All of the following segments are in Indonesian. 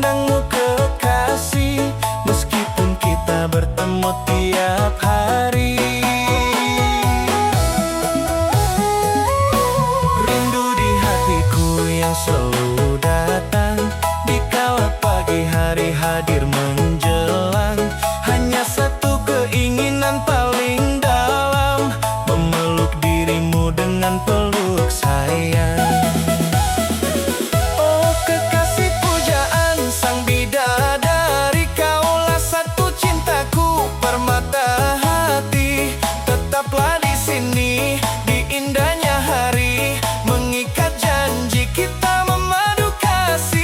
memandangmu kekasih, meskipun kita bertemu tiap hari. Rindu di hatiku yang selalu datang dikala pagi hari hadir menjelang. Hanya satu keinginan paling dalam, memeluk dirimu dengan peluk sayang. Oh kekasih pujaan sang bidadari, kaulah satu cintaku, permata hati. Tetaplah di sini di indahnya hari, mengikat janji kita memadu kasih.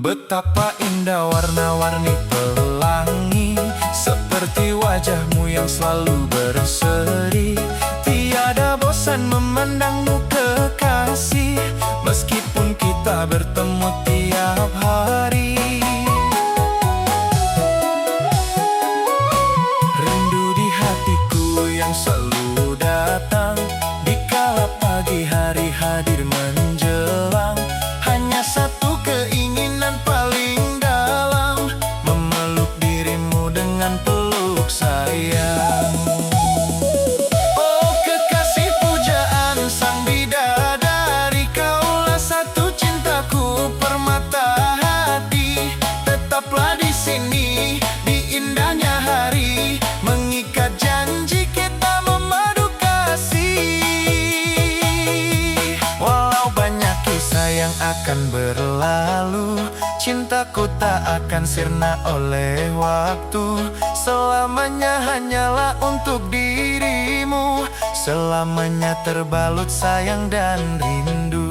Betapa indah warna-warni pelangi, seperti wajahmu yang selalu berseri. Tiada bosan memandangmu kekasih, meskipun kita bertemu tiap hari. Rindu di hatiku yang selalu datang dikala pagi hari hadir menjelang. Hanya satu keinginan paling dalam, memeluk dirimu dengan peluk sayang. Oh kekasih pujaan sang bidadari, kaulah satu cintaku, permata hati. Tetaplah di sini di indahnya hari, mengikat janji kita memadu kasih. Walau banyak kisah yang akan berlalu, cintaku tak akan sirna oleh waktu. Selamanya hanyalah untuk dirimu, selamanya terbalut sayang dan rindu.